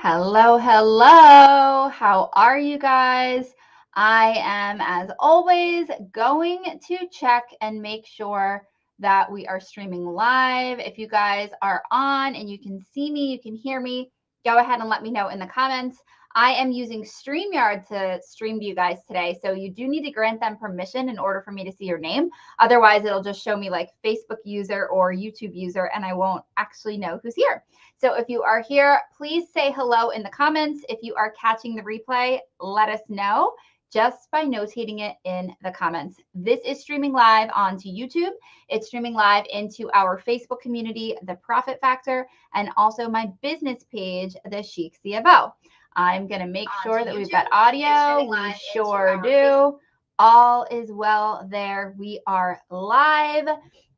Hello, hello. How are you guys? I am, as always, going to check and make sure that we are streaming live. If you guys are on and you can see me, you can hear me, go ahead and let me know in the comments. I am using StreamYard to stream to you guys today. So you do need to grant them permission in order for me to see your name. Otherwise, it'll just show me like Facebook user or YouTube user, and I won't actually know who's here. So if you are here, please say hello in the comments. If you are catching the replay, let us know just by notating it in the comments. This is streaming live onto YouTube. It's streaming live into our Facebook community, The Profit Factor, and also my business page, The Chic CFO. I'm going to make sure that we've got audio. We sure do. All is well there. We are live.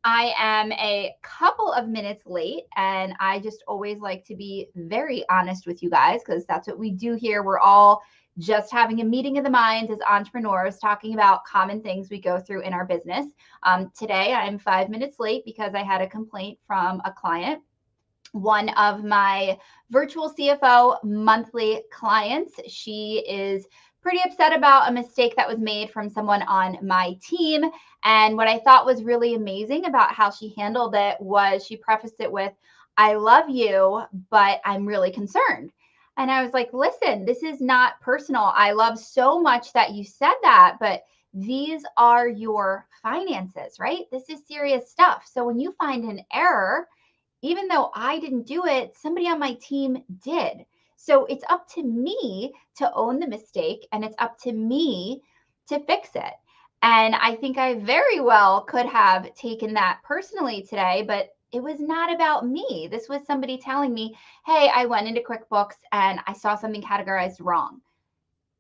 I am a couple of minutes late, and I just always like to be very honest with you guys because that's what we do here. We're all just having a meeting of the minds as entrepreneurs, talking about common things we go through in our business. Today, I'm 5 minutes late because I had a complaint from a client. One of my virtual CFO monthly clients. She is pretty upset about a mistake that was made from someone on my team. And what I thought was really amazing about how she handled it was she prefaced it with, "I love you, but I'm really concerned." And I was like, listen, this is not personal. I love so much that you said that, but these are your finances, right? This is serious stuff. So when you find an error, even though I didn't do it, somebody on my team did. So it's up to me to own the mistake, and it's up to me to fix it. And I think I very well could have taken that personally today, but it was not about me. This was somebody telling me, hey, I went into QuickBooks and I saw something categorized wrong.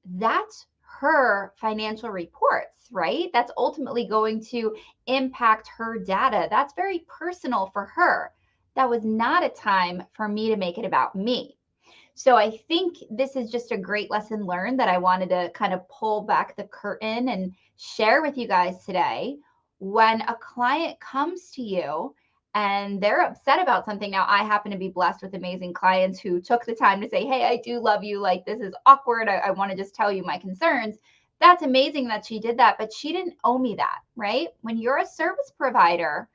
That's her financial reports, right? That's ultimately going to impact her data. That's very personal for her. That was not a time for me to make it about me. So I think this is just a great lesson learned that I wanted to kind of pull back the curtain and share with you guys today. When a client comes to you and they're upset about something, now I happen to be blessed with amazing clients who took the time to say, hey, I do love you. Like, this is awkward. I want to just tell you my concerns. That's amazing that she did that, but she didn't owe me that, right? When you're a service provider,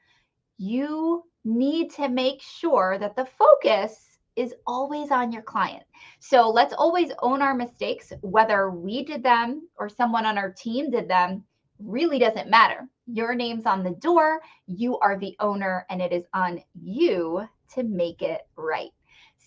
you need to make sure that the focus is always on your client. So let's always own our mistakes, whether we did them or someone on our team did them, really doesn't matter. Your name's on the door, you are the owner, and it is on you to make it right.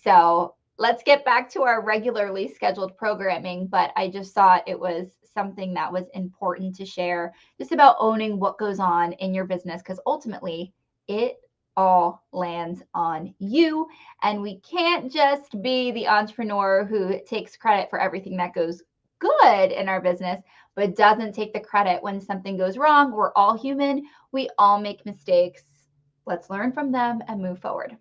So let's get back to our regularly scheduled programming, but I just thought it was something that was important to share, just about owning what goes on in your business, because ultimately it all lands on you. And we can't just be the entrepreneur who takes credit for everything that goes good in our business, but doesn't take the credit when something goes wrong. We're all human. We all make mistakes. Let's learn from them and move forward.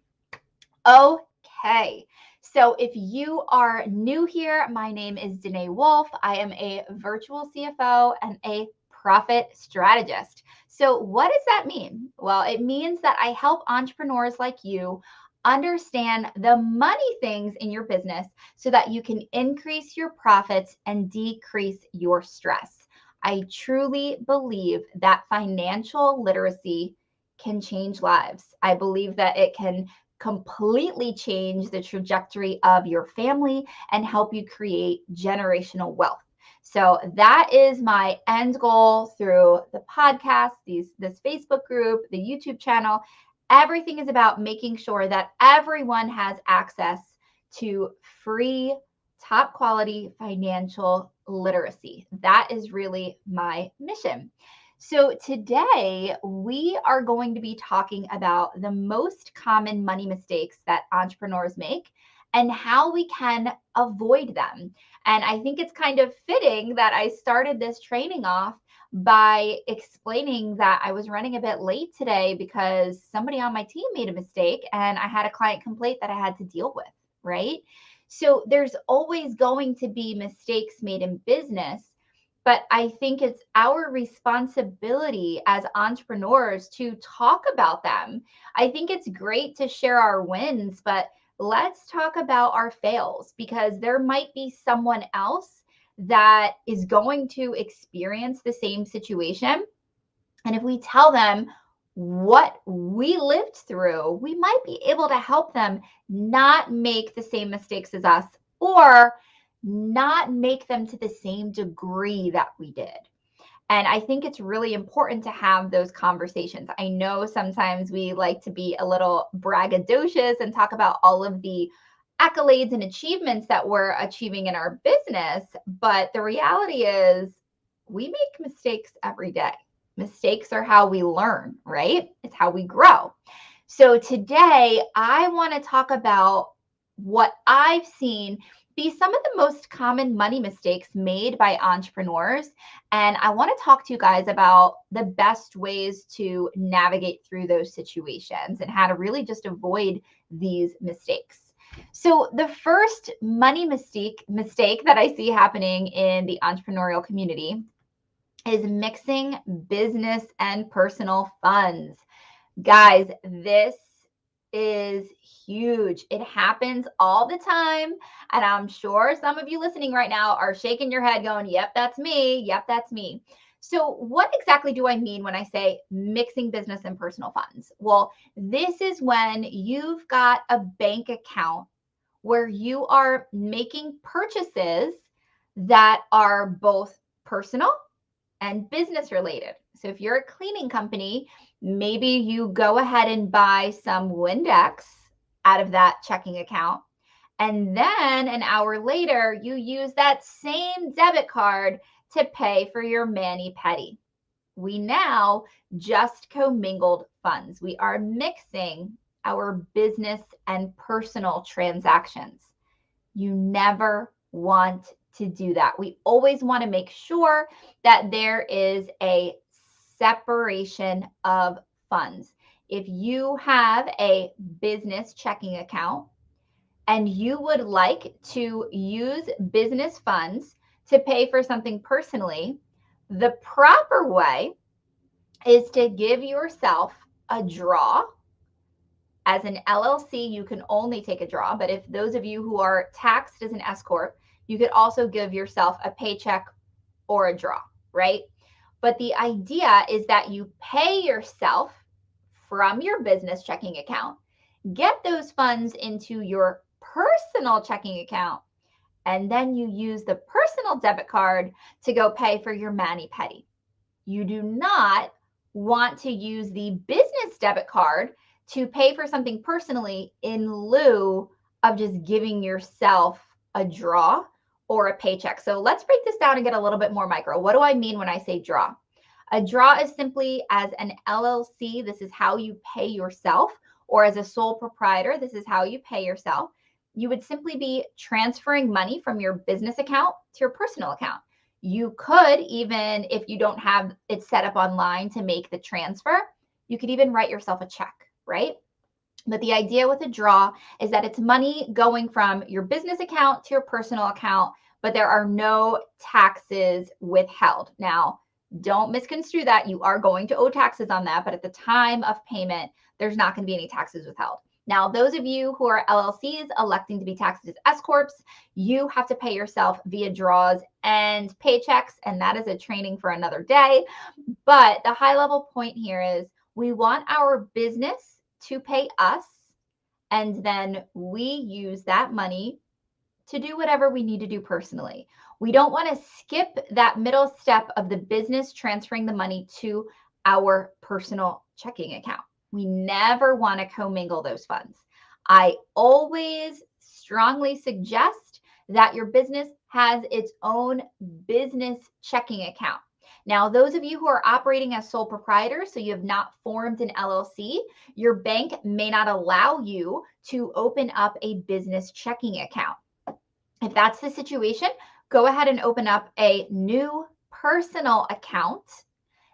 Okay. So if you are new here, my name is Denai Wolfe. I am a virtual CFO and a profit strategist. So what does that mean? Well, it means that I help entrepreneurs like you understand the money things in your business so that you can increase your profits and decrease your stress. I truly believe that financial literacy can change lives. I believe that it can completely change the trajectory of your family and help you create generational wealth. So that is my end goal through the podcast, this Facebook group, the YouTube channel. Everything is about making sure that everyone has access to free, top quality financial literacy. That is really my mission. So today we are going to be talking about the most common money mistakes that entrepreneurs make and how we can avoid them. And I think it's kind of fitting that I started this training off by explaining that I was running a bit late today because somebody on my team made a mistake and I had a client complaint that I had to deal with, right? So there's always going to be mistakes made in business. But I think it's our responsibility as entrepreneurs to talk about them. I think it's great to share our wins, but let's talk about our fails, because there might be someone else that is going to experience the same situation. And if we tell them what we lived through, we might be able to help them not make the same mistakes as us, or not make them to the same degree that we did. And I think it's really important to have those conversations. I know sometimes we like to be a little braggadocious and talk about all of the accolades and achievements that we're achieving in our business, but the reality is we make mistakes every day. Mistakes are how we learn, right? It's how we grow. So today I want to talk about what I've seen be some of the most common money mistakes made by entrepreneurs. And I want to talk to you guys about the best ways to navigate through those situations and how to really just avoid these mistakes. So the first money mistake that I see happening in the entrepreneurial community is mixing business and personal funds. Guys, this is huge. It happens all the time. And I'm sure some of you listening right now are shaking your head going, yep, that's me. Yep, that's me. So, what exactly do I mean when I say mixing business and personal funds? Well, this is when you've got a bank account where you are making purchases that are both personal and business related. So if you're a cleaning company, maybe you go ahead and buy some Windex out of that checking account. And then an hour later, you use that same debit card to pay for your mani-pedi. We now just commingled funds. We are mixing our business and personal transactions. You never want to do that. We always want to make sure that there is a separation of funds. If you have a business checking account and you would like to use business funds to pay for something personally, the proper way is to give yourself a draw. As an LLC, you can only take a draw, but if those of you who are taxed as an S Corp, you could also give yourself a paycheck or a draw, right? But the idea is that you pay yourself from your business checking account, get those funds into your personal checking account, and then you use the personal debit card to go pay for your mani-pedi. You do not want to use the business debit card to pay for something personally in lieu of just giving yourself a draw or a paycheck. So let's break this down and get a little bit more micro. What do I mean when I say draw? A draw is simply, as an LLC, this is how you pay yourself, or as a sole proprietor, this is how you pay yourself. You would simply be transferring money from your business account to your personal account. You could, even if you don't have it set up online to make the transfer, you could even write yourself a check, right? But the idea with a draw is that it's money going from your business account to your personal account, but there are no taxes withheld. Now, don't misconstrue that. You are going to owe taxes on that, but at the time of payment, there's not going to be any taxes withheld. Now, those of you who are LLCs electing to be taxed as S Corps, you have to pay yourself via draws and paychecks, and that is a training for another day. But the high level point here is we want our business to pay us, and then we use that money to do whatever we need to do personally. We don't want to skip that middle step of the business transferring the money to our personal checking account. We never want to commingle those funds. I always strongly suggest that your business has its own business checking account. Now, those of you who are operating as sole proprietors, so you have not formed an LLC, your bank may not allow you to open up a business checking account. If that's the situation, go ahead and open up a new personal account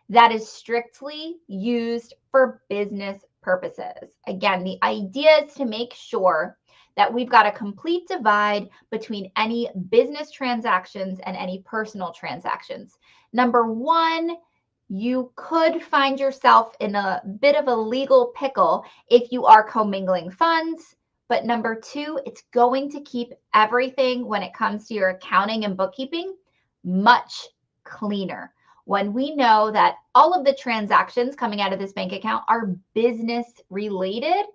that is strictly used for business purposes. Again, the idea is to make sure that we've got a complete divide between any business transactions and any personal transactions. Number one, you could find yourself in a bit of a legal pickle if you are commingling funds, But number two, it's going to keep everything when it comes to your accounting and bookkeeping much cleaner. When we know that all of the transactions coming out of this bank account are business related,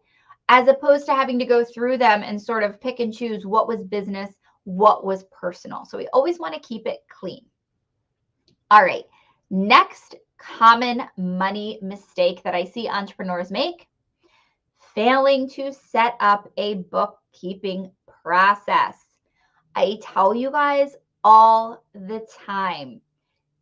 as opposed to having to go through them and sort of pick and choose what was business, what was personal. So we always want to keep it clean. All right, next common money mistake that I see entrepreneurs make: failing to set up a bookkeeping process. I tell you guys all the time,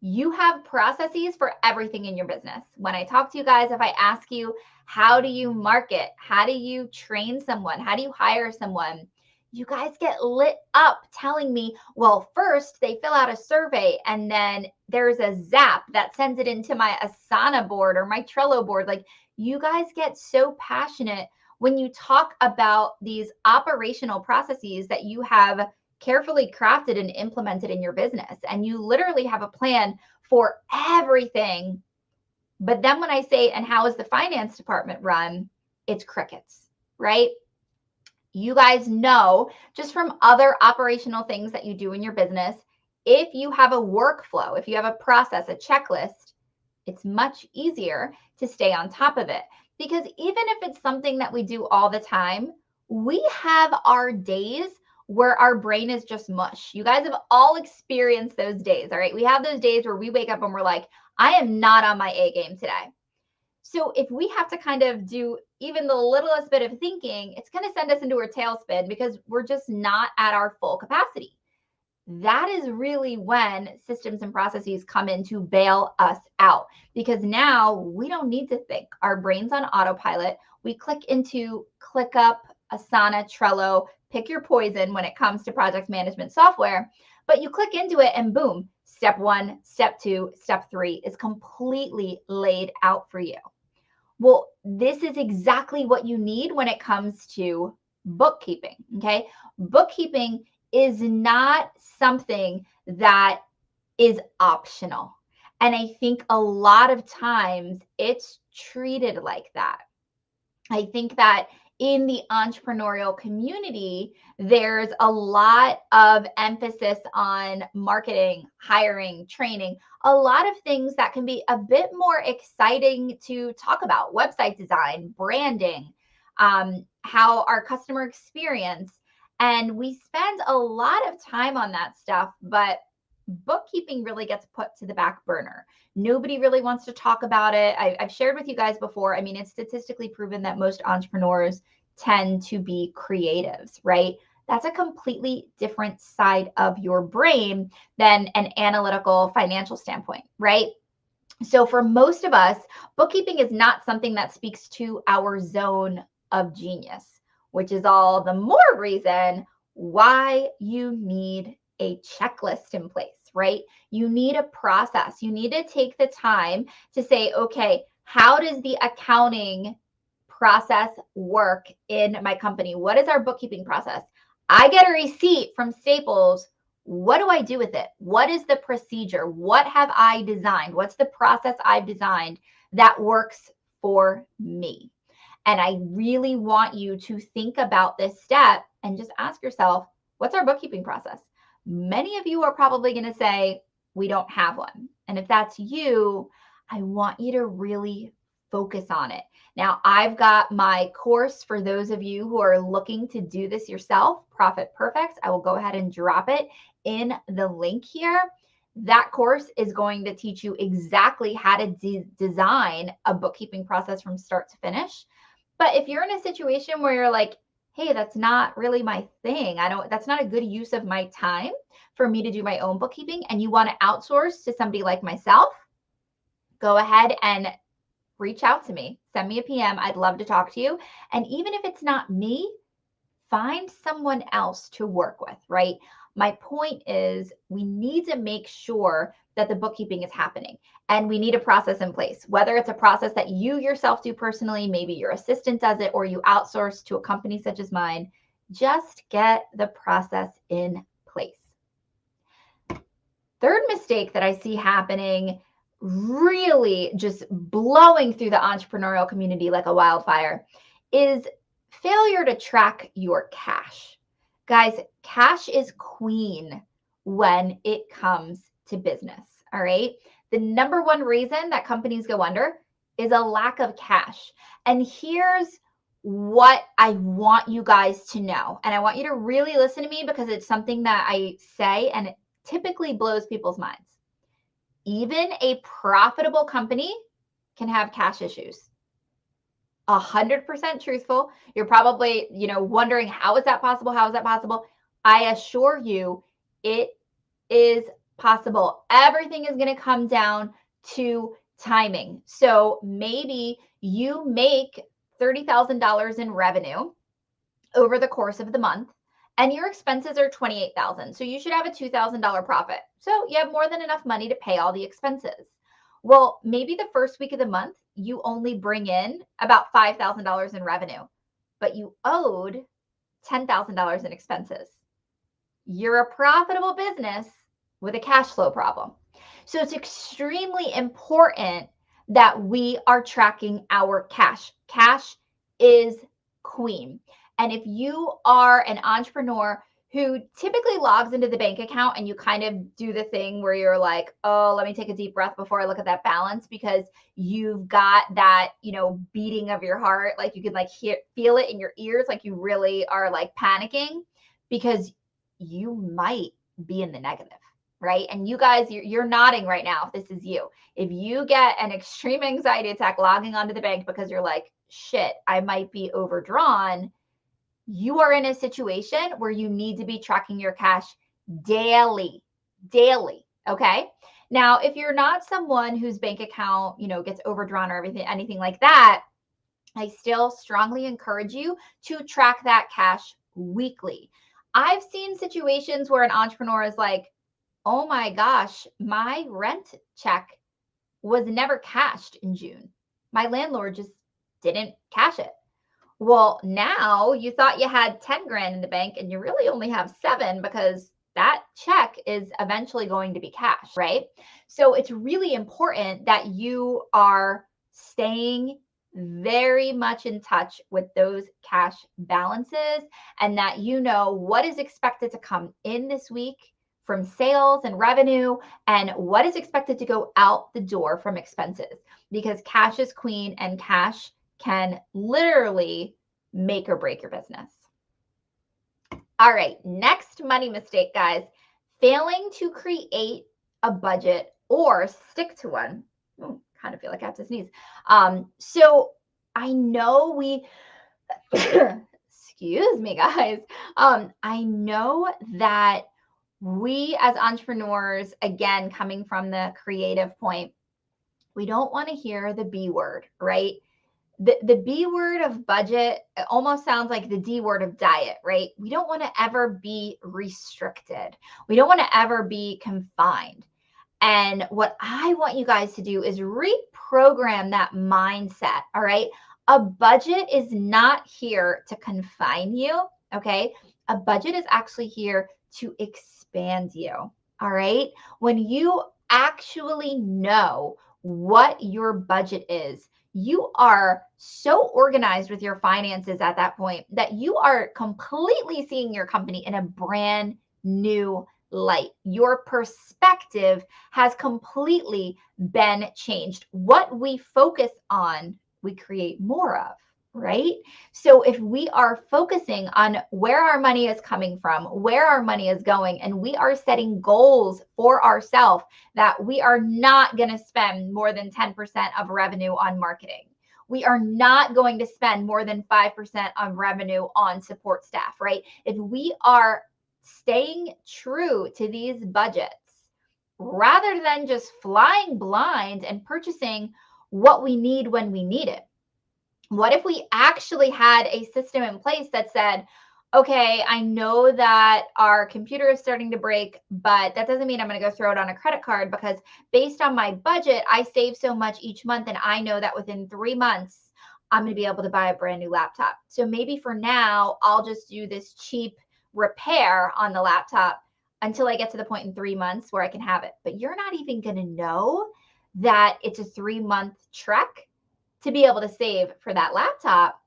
you have processes for everything in your business. When I talk to you guys, if I ask you, how do you market? How do you train someone? How do you hire someone? You guys get lit up telling me, well, first they fill out a survey and then there's a Zap that sends it into my Asana board or my Trello board. Like, you guys get so passionate when you talk about these operational processes that you have carefully crafted and implemented in your business. And you literally have a plan for everything. But then when I say, and how is the finance department run? It's crickets, right? You guys know just from other operational things that you do in your business, if you have a workflow, if you have a process, a checklist, it's much easier to stay on top of it. Because even if it's something that we do all the time, we have our days where our brain is just mush. You guys have all experienced those days, all right? We have those days where we wake up and we're like, I am not on my A game today. So if we have to kind of do even the littlest bit of thinking, it's going to send us into a tailspin because we're just not at our full capacity. That is really when systems and processes come in to bail us out, because now we don't need to think. Our brain's on autopilot. We click into ClickUp, Asana, Trello, pick your poison when it comes to project management software, but you click into it and boom, step one, step two, step three is completely laid out for you. Well, this is exactly what you need when it comes to bookkeeping, okay? Bookkeeping is not something that is optional. And I think a lot of times it's treated like that. I think that in the entrepreneurial community, there's a lot of emphasis on marketing, hiring, training, a lot of things that can be a bit more exciting to talk about: website design, branding, how our customer experience. And we spend a lot of time on that stuff, but bookkeeping really gets put to the back burner. Nobody really wants to talk about it. I've shared with you guys before. I mean, it's statistically proven that most entrepreneurs tend to be creatives, right? That's a completely different side of your brain than an analytical financial standpoint, right? So for most of us, bookkeeping is not something that speaks to our zone of genius, which is all the more reason why you need a checklist in place, right? You need a process. You need to take the time to say, okay, how does the accounting process work in my company? What is our bookkeeping process? I get a receipt from Staples. What do I do with it? What is the procedure? What have I designed? What's the process I've designed that works for me? And I really want you to think about this step and just ask yourself, what's our bookkeeping process? Many of you are probably going to say, we don't have one. And if that's you, I want you to really focus on it. Now, I've got my course for those of you who are looking to do this yourself, Profit Perfects. I will go ahead and drop it in the link here. That course is going to teach you exactly how to design a bookkeeping process from start to finish. But if you're in a situation where you're like, hey, that's not really my thing, that's not a good use of my time for me to do my own bookkeeping, and you want to outsource to somebody like myself, go ahead and reach out to me. Send me a PM. I'd love to talk to you. And even if it's not me, find someone else to work with, right? My point is, we need to make sure that the bookkeeping is happening, and we need a process in place, whether it's a process that you yourself do personally, maybe your assistant does it, or you outsource to a company such as mine. Just get the process in place. Third mistake that I see happening, really just blowing through the entrepreneurial community like a wildfire, is failure to track your cash. Guys, cash is queen when it comes to business. All right. The number one reason that companies go under is a lack of cash. And here's what I want you guys to know. And I want you to really listen to me because it's something that I say and it typically blows people's minds. Even a profitable company can have cash issues. 100% truthful. You're probably, wondering, how is that possible? How is that possible? I assure you, it is possible. Everything is going to come down to timing. So maybe you make $30,000 in revenue over the course of the month and your expenses are $28,000. So you should have a $2,000 profit. So you have more than enough money to pay all the expenses. Well, maybe the first week of the month, you only bring in about $5,000 in revenue, but you owed $10,000 in expenses. You're a profitable business with a cash flow problem. So it's extremely important that we are tracking our cash. Cash is queen. And if you are an entrepreneur who typically logs into the bank account and you kind of do the thing where you're like, oh, let me take a deep breath before I look at that balance, because you've got that, beating of your heart, like you can feel it in your ears, like you really are like panicking because you might be in the negative, right? And you guys, you're nodding right now. If this is you. If you get an extreme anxiety attack logging onto the bank because you're like, shit, I might be overdrawn, you are in a situation where you need to be tracking your cash daily, okay? Now, if you're not someone whose bank account, gets overdrawn or anything like that, I still strongly encourage you to track that cash weekly. I've seen situations where an entrepreneur is like, oh my gosh, my rent check was never cashed in June. My landlord just didn't cash it. Well, now you thought you had 10 grand in the bank and you really only have 7 because that check is eventually going to be cashed, right? So it's really important that you are staying very much in touch with those cash balances and that you know what is expected to come in this week from sales and revenue and what is expected to go out the door from expenses, because cash is queen and cash can literally make or break your business. All right, next money mistake, guys, failing to create a budget or stick to one. Kind of feel like I have to sneeze. So I know excuse me, guys. I know that we as entrepreneurs, again, coming from the creative point, we don't want to hear the B word, right? The B word of budget almost sounds like the D word of diet, right? We don't want to ever be restricted. We don't want to ever be confined. And what I want you guys to do is reprogram that mindset, all right? A budget is not here to confine you, okay? A budget is actually here to expand you, all right? When you actually know what your budget is, you are so organized with your finances at that point that you are completely seeing your company in a brand new light. Your perspective has completely been changed. What we focus on, we create more of, right? So if we are focusing on where our money is coming from, where our money is going, and we are setting goals for ourselves that we are not going to spend more than 10% of revenue on marketing. We are not going to spend more than 5% of revenue on support staff, right? If we are staying true to these budgets rather than just flying blind and purchasing what we need when we need it. What if we actually had a system in place that said, okay, I know that our computer is starting to break, but that doesn't mean I'm going to go throw it on a credit card, because based on my budget, I save so much each month. And I know that within 3 months, I'm going to be able to buy a brand new laptop. So maybe for now, I'll just do this cheap repair on the laptop until I get to the point in 3 months where I can have it. But you're not even going to know that it's a 3-month trek to be able to save for that laptop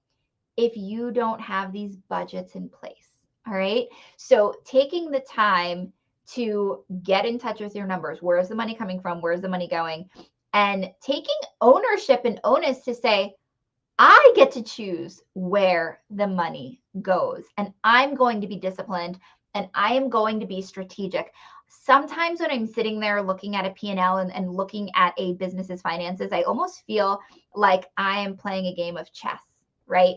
if you don't have these budgets in place. All right. So taking the time to get in touch with your numbers. Where's the money coming from? Where's the money going? And taking ownership and onus to say, I get to choose where the money goes, and I'm going to be disciplined, and I am going to be strategic. Sometimes when I'm sitting there looking at a P&L and looking at a business's finances, I almost feel like I am playing a game of chess, right?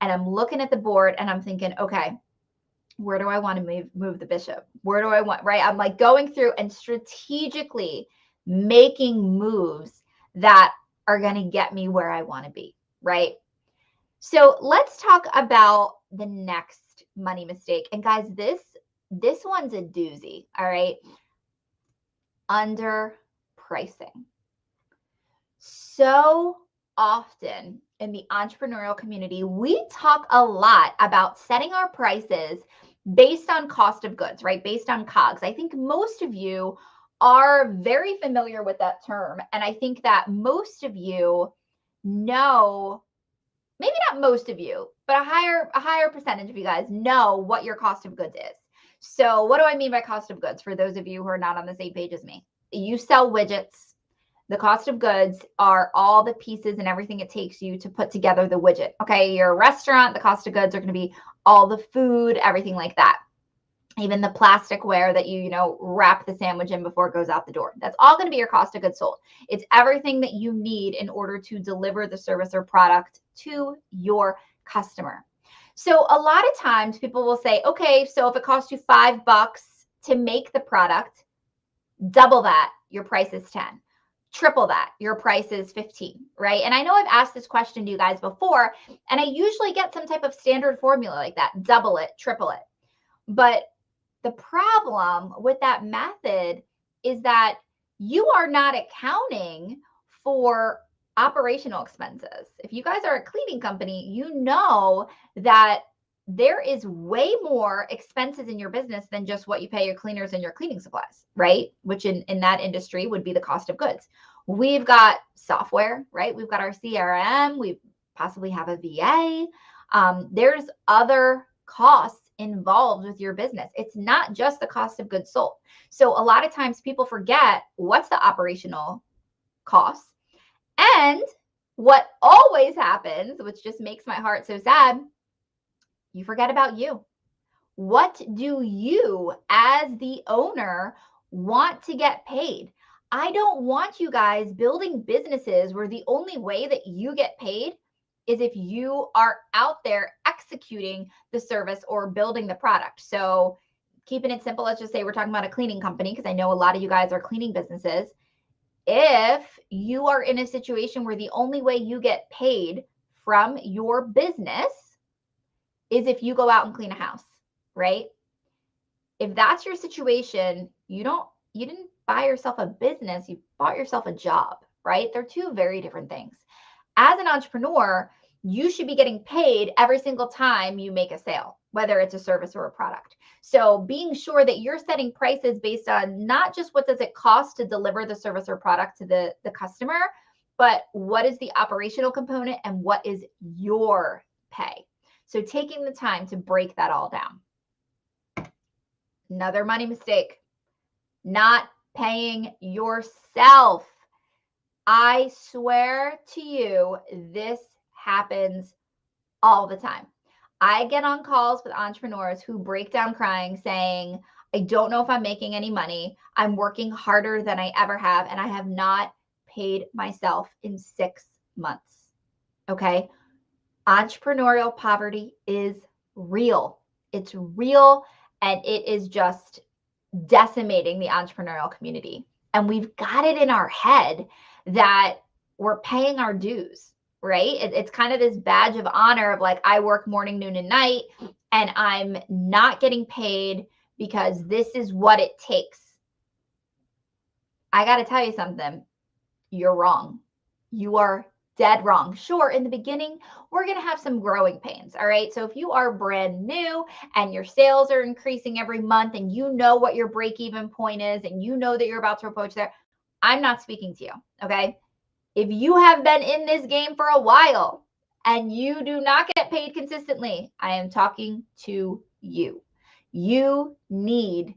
And I'm looking at the board and I'm thinking, okay, where do I want to move the bishop? Where do I want, right? I'm like going through and strategically making moves that are going to get me where I want to be, right? So let's talk about the next money mistake. And guys, this one's a doozy, all right? Underpricing. So often in the entrepreneurial community, we talk a lot about setting our prices based on cost of goods, right? Based on COGS. I think most of you are very familiar with that term. And I think that most of you know, maybe not most of you, but a higher percentage of you guys know what your cost of goods is. So what do I mean by cost of goods for those of you who are not on the same page as me? You sell widgets. The cost of goods are all the pieces and everything it takes you to put together the widget. Okay, you're a restaurant, the cost of goods are going to be all the food, everything like that. Even the plasticware that you wrap the sandwich in before it goes out the door. That's all going to be your cost of goods sold. It's everything that you need in order to deliver the service or product to your customer. So a lot of times people will say, okay, so if it costs you $5 to make the product, double that, your price is 10. Triple that, your price is 15, right? And I know I've asked this question to you guys before, and I usually get some type of standard formula like that, double it, triple it. But the problem with that method is that you are not accounting for operational expenses. If you guys are a cleaning company, you know that there is way more expenses in your business than just what you pay your cleaners and your cleaning supplies, right? Which in that industry would be the cost of goods. We've got software, right? We've got our CRM. We possibly have a VA. There's other costs involved with your business. It's not just the cost of goods sold. So a lot of times people forget what's the operational cost. And what always happens, which just makes my heart so sad, you forget about you. What do you as the owner want to get paid? I don't want you guys building businesses where the only way that you get paid is if you are out there executing the service or building the product. So keeping it simple, let's just say we're talking about a cleaning company, because I know a lot of you guys are cleaning businesses. If you are in a situation where the only way you get paid from your business is if you go out and clean a house, right? If that's your situation, you didn't buy yourself a business, you bought yourself a job, right? They're two very different things. As an entrepreneur, you should be getting paid every single time you make a sale, whether it's a service or a product. So being sure that you're setting prices based on not just what does it cost to deliver the service or product to the customer, but what is the operational component and what is your pay. So taking the time to break that all down. Another money mistake, not paying yourself. I swear to you, this happens all the time. I get on calls with entrepreneurs who break down crying saying, I don't know if I'm making any money. I'm working harder than I ever have, and I have not paid myself in 6 months. Okay. Entrepreneurial poverty is real. It's real, and it is just decimating the entrepreneurial community. And we've got it in our head that we're paying our dues, right? It's kind of this badge of honor of like, I work morning, noon, and night, and I'm not getting paid because this is what it takes. I got to tell you something. You're wrong. You are dead wrong. Sure, in the beginning, we're going to have some growing pains. All right. So if you are brand new and your sales are increasing every month and you know what your break-even point is and you know that you're about to approach there, I'm not speaking to you. Okay. If you have been in this game for a while and you do not get paid consistently, I am talking to you. You need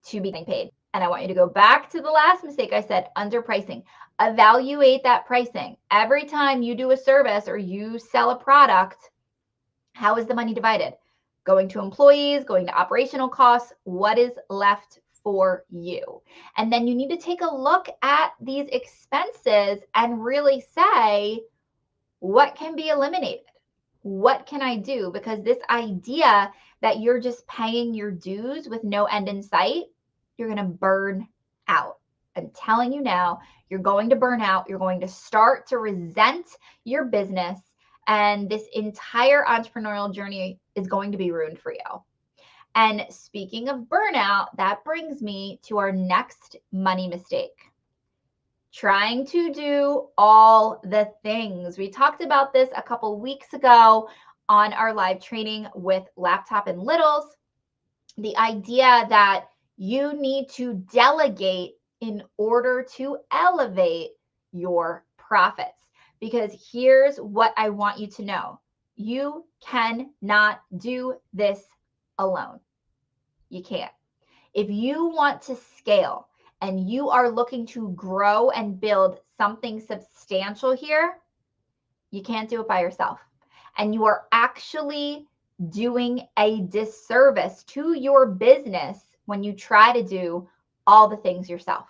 to be getting paid. And I want you to go back to the last mistake I said, underpricing. Evaluate that pricing. Every time you do a service or you sell a product, how is the money divided? Going to employees, going to operational costs, what is left for you? And then you need to take a look at these expenses and really say, what can be eliminated? What can I do? Because this idea that you're just paying your dues with no end in sight, you're going to burn out. I'm telling you now, you're going to burn out. You're going to start to resent your business. And this entire entrepreneurial journey is going to be ruined for you. And speaking of burnout, that brings me to our next money mistake. Trying to do all the things. We talked about this a couple weeks ago on our live training with Laptop and Littles. The idea that you need to delegate in order to elevate your profits. Because here's what I want you to know. You cannot do this alone. You can't. If you want to scale and you are looking to grow and build something substantial here, you can't do it by yourself. And you are actually doing a disservice to your business when you try to do all the things yourself.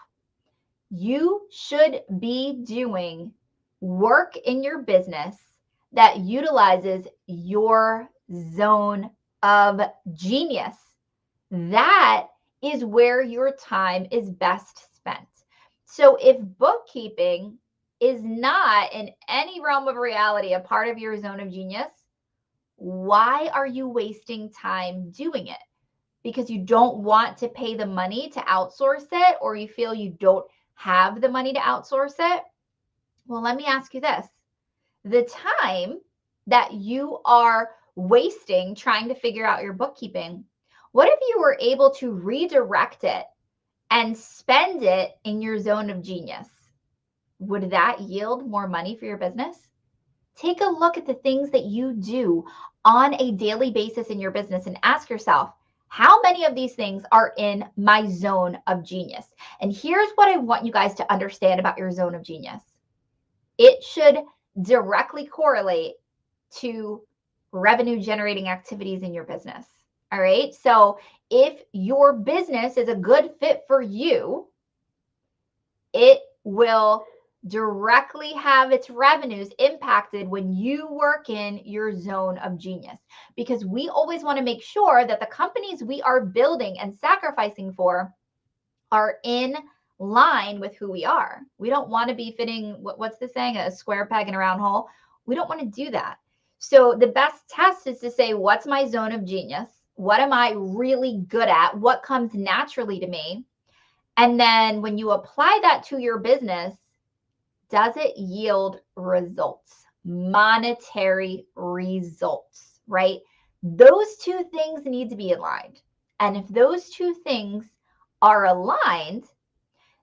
You should be doing work in your business that utilizes your zone of genius. That is where your time is best spent. So if bookkeeping is not in any realm of reality a part of your zone of genius, why are you wasting time doing it? Because you don't want to pay the money to outsource it, or you feel you don't have the money to outsource it? Well, let me ask you this. The time that you are wasting trying to figure out your bookkeeping, what if you were able to redirect it and spend it in your zone of genius? Would that yield more money for your business? Take a look at the things that you do on a daily basis in your business and ask yourself, how many of these things are in my zone of genius? And here's what I want you guys to understand about your zone of genius. It should directly correlate to revenue generating activities in your business. All right. So if your business is a good fit for you, it will directly have its revenues impacted when you work in your zone of genius. Because we always want to make sure that the companies we are building and sacrificing for are in line with who we are. We don't want to be fitting, what's the saying, a square peg in a round hole. We don't want to do that. So the best test is to say, what's my zone of genius? What am I really good at? What comes naturally to me? And then when you apply that to your business, does it yield results, monetary results, right? Those two things need to be aligned. And if those two things are aligned,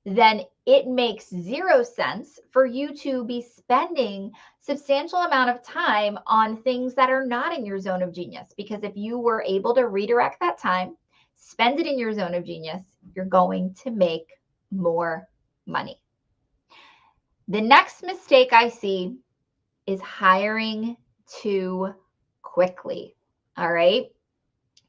then it makes zero sense for you to be spending substantial amount of time on things that are not in your zone of genius. Because if you were able to redirect that time, spend it in your zone of genius, you're going to make more money. The next mistake I see is hiring too quickly. All right.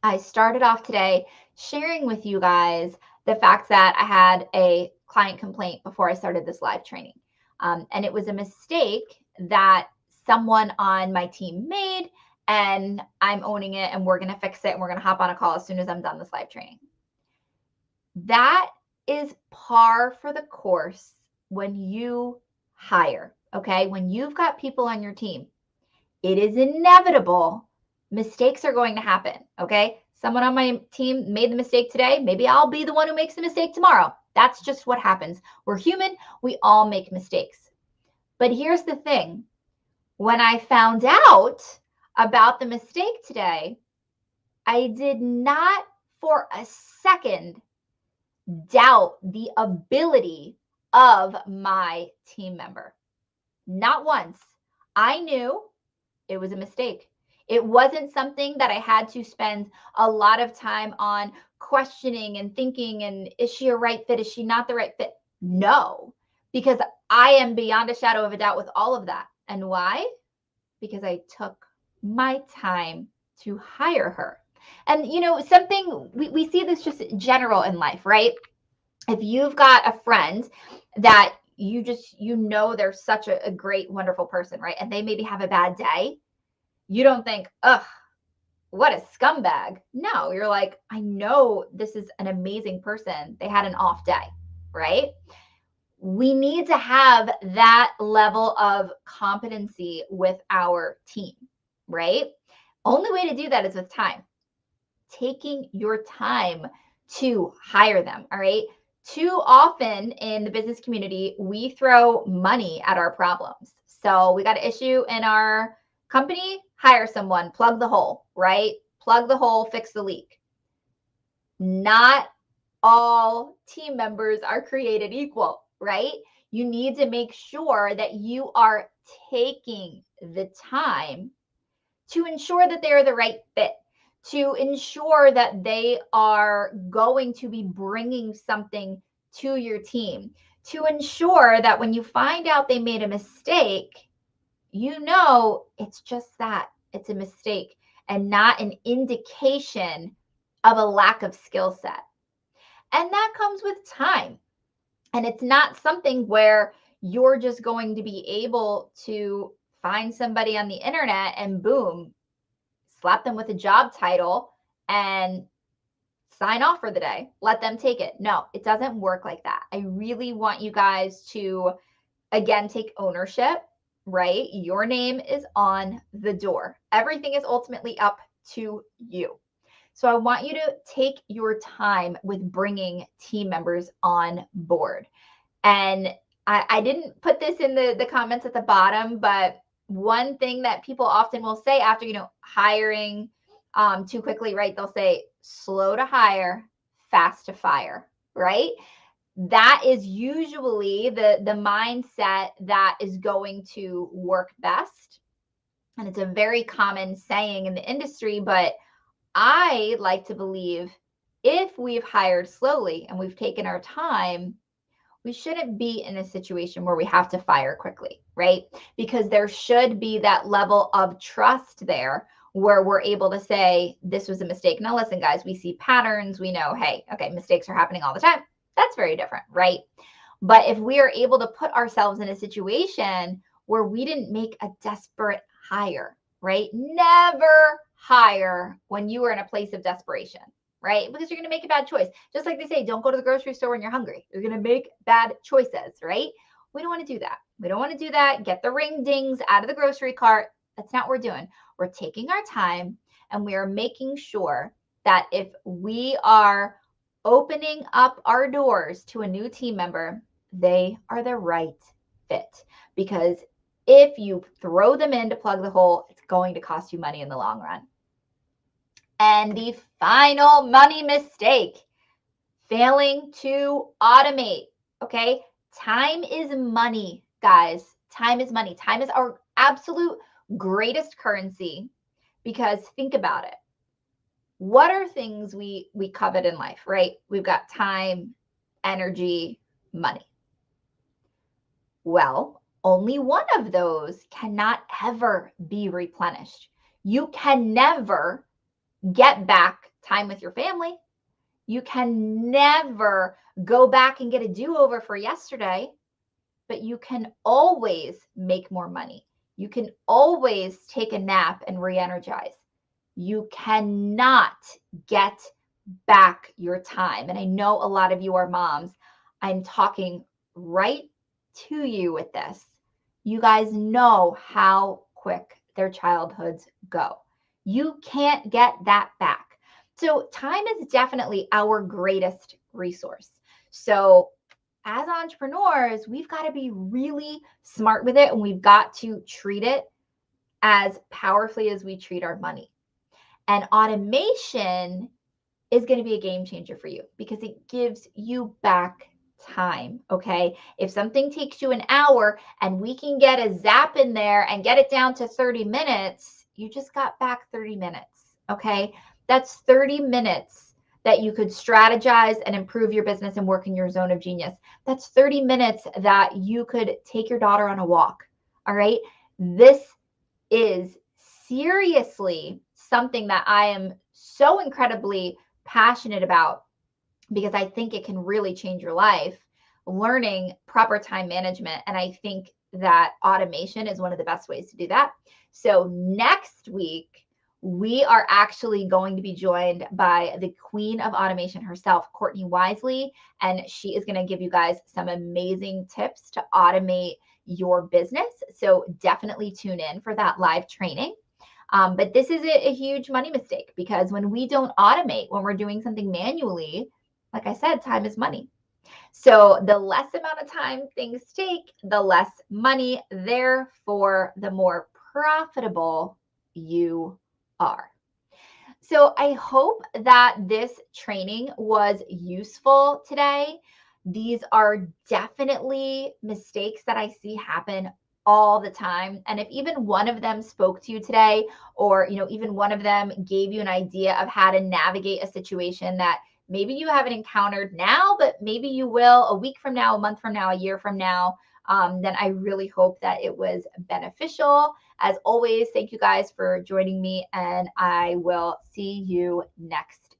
I started off today sharing with you guys the fact that I had a client complaint before I started this live training. And it was a mistake that someone on my team made, and I'm owning it, and we're going to fix it, and we're going to hop on a call as soon as I'm done this live training. That is par for the course when you hire, okay? When you've got people on your team, it is inevitable. Mistakes are going to happen, okay? Someone on my team made the mistake today. Maybe I'll be the one who makes the mistake tomorrow. That's just what happens. We're human. We all make mistakes. But here's the thing. When I found out about the mistake today, I did not for a second doubt the ability of my team member. Not once. I knew It was a mistake. It wasn't something that I had to spend a lot of time on questioning and thinking, and is she a right fit? Is she not the right fit? No, because I am beyond a shadow of a doubt with all of that. And why? Because I took my time to hire her. And something we see this just general in life, right? If you've got a friend that they're such a great, wonderful person, right? And they maybe have a bad day, you don't think, ugh, what a scumbag. No, you're like, I know this is an amazing person. They had an off day, right? We need to have that level of competency with our team, right? Only way to do that is with time. Taking your time to hire them, all right? Too often in the business community, we throw money at our problems. So we got an issue in our company, hire someone, plug the hole, right? Plug the hole, fix the leak. Not all team members are created equal, right? You need to make sure that you are taking the time to ensure that they're the right fit, to ensure that they are going to be bringing something to your team, to ensure that when you find out they made a mistake, it's just that it's a mistake and not an indication of a lack of skill set. And that comes with time. And it's not something where you're just going to be able to find somebody on the internet and boom, slap them with a job title and sign off for the day. Let them take it. No, it doesn't work like that. I really want you guys to, again, take ownership, right? Your name is on the door. Everything is ultimately up to you. So I want you to take your time with bringing team members on board. And I didn't put this in the comments at the bottom, but one thing that people often will say after, hiring too quickly, right? They'll say slow to hire, fast to fire, right? That is usually the mindset that is going to work best. And it's a very common saying in the industry, but I like to believe if we've hired slowly and we've taken our time, we shouldn't be in a situation where we have to fire quickly, right? Because there should be that level of trust there where we're able to say, this was a mistake. Now, listen, guys, we see patterns. We know, hey, okay, mistakes are happening all the time. That's very different, right? But if we are able to put ourselves in a situation where we didn't make a desperate hire, right? Never hire when you are in a place of desperation, right? Because you're going to make a bad choice. Just like they say, don't go to the grocery store when you're hungry. You're going to make bad choices, right? We don't want to do that. We don't want to do that. Get the ring dings out of the grocery cart. That's not what we're doing. We're taking our time and we are making sure that if we are opening up our doors to a new team member, they are the right fit. Because if you throw them in to plug the hole, it's going to cost you money in the long run. And the final money mistake, failing to automate. Okay. Time is money, guys. Time is money. Time is our absolute greatest currency because think about it. What are things we covet in life, right? We've got time, energy, money. Well, only one of those cannot ever be replenished. You can never get back time with your family. You can never go back and get a do-over for yesterday, but you can always make more money. You can always take a nap and re-energize. You cannot get back your time. And I know a lot of you are moms. I'm talking right to you with this. You guys know how quick their childhoods go. You can't get that back. So time is definitely our greatest resource. So as entrepreneurs, we've got to be really smart with it and we've got to treat it as powerfully as we treat our money. And automation is going to be a game changer for you because it gives you back time, okay? If something takes you an hour and we can get a zap in there and get it down to 30 minutes, you just got back 30 minutes, okay? That's 30 minutes that you could strategize and improve your business and work in your zone of genius. That's 30 minutes that you could take your daughter on a walk, all right? This is seriously something that I am so incredibly passionate about because I think it can really change your life, learning proper time management. And I think that automation is one of the best ways to do that. So next week, we are actually going to be joined by the queen of automation herself, Courtney Wisely, and she is going to give you guys some amazing tips to automate your business. So definitely tune in for that live training. But this is a huge money mistake because when we don't automate, when we're doing something manually, like I said, time is money. So the less amount of time things take, the less money, therefore, the more profitable you are. So I hope that this training was useful today. These are definitely mistakes that I see happen all the time. And if even one of them spoke to you today, or even one of them gave you an idea of how to navigate a situation that maybe you haven't encountered now, but maybe you will a week from now, a month from now, a year from now, then I really hope that it was beneficial. As always, thank you guys for joining me, and I will see you next